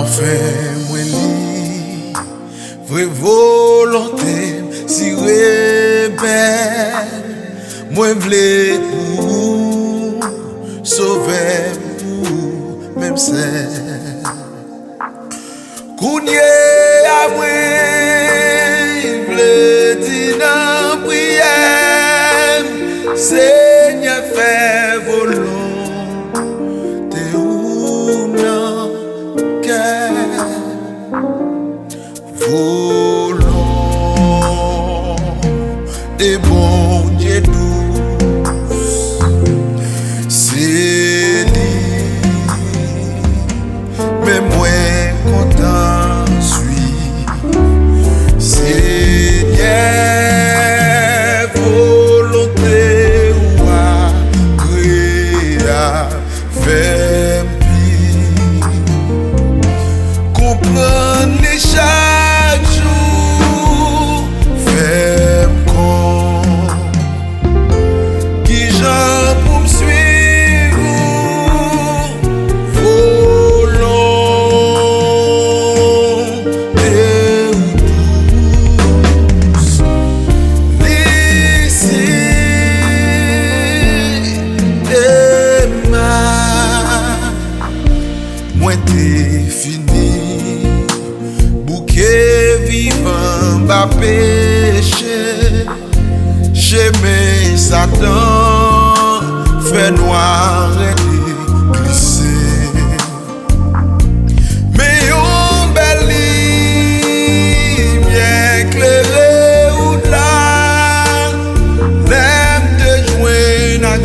Anfen Mwen Livre Volontem si rebelle. Mwen vle pour sauver pour même celle. Kounye a mwen vle di nan prière. Seigneur fait volonté ou nan cœur. Volonte Bondye Dous, Celigny, mais content suis. Seigneur, volonté ou agréable, fais-moi comprendre les chaque jour, fais-moi qui j'en pour me suivre, volonté douce, l'ici et ma, moi t'es fini, bouquet vivant, bas péché. J'aimais Satan, fait noir et glissé. Mais on belle lumière éclairée au-delà, l'aime de joindre à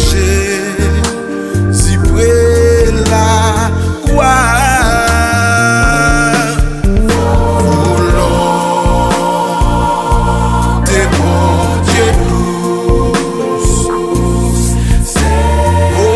si près la croix. Volonte Bondye Dous, oh,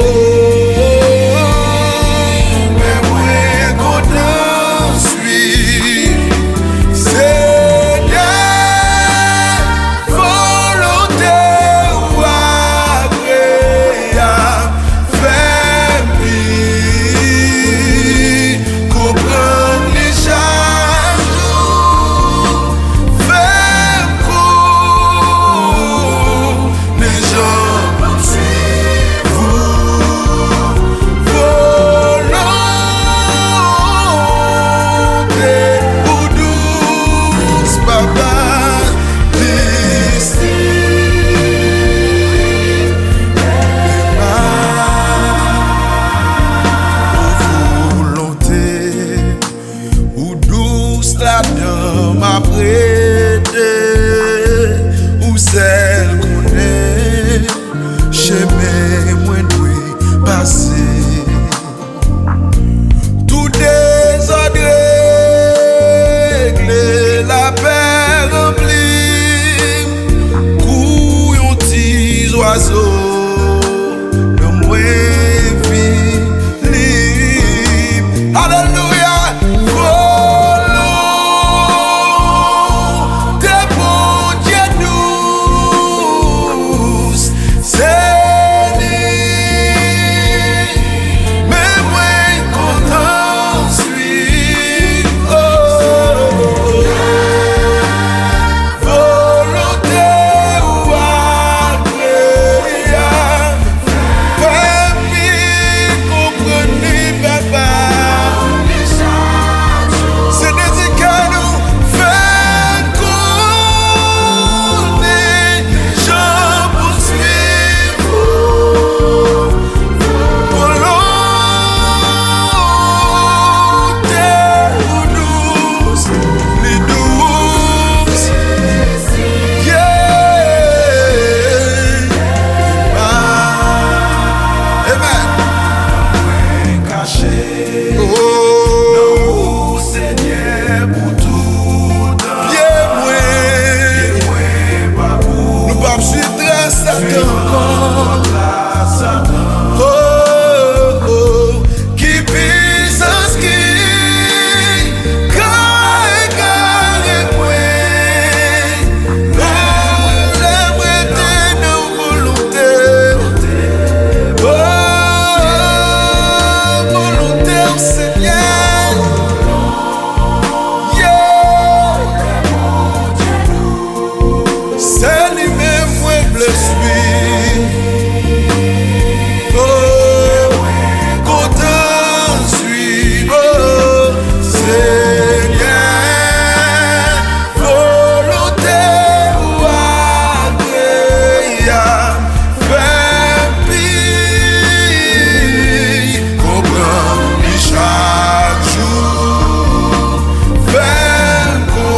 chaque jour, fais connaître.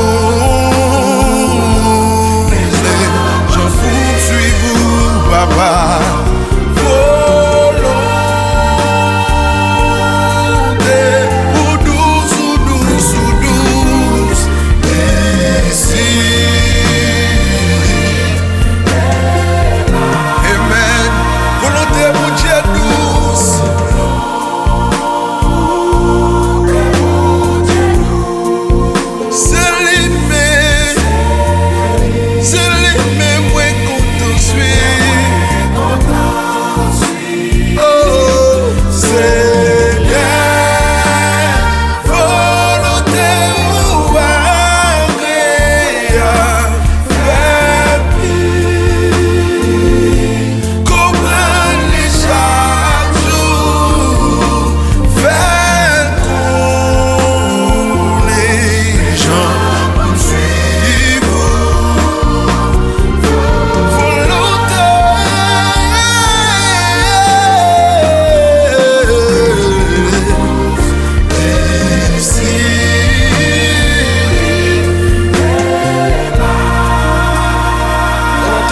J'en fous, suis-vous, papa.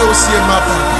Aussi ma part.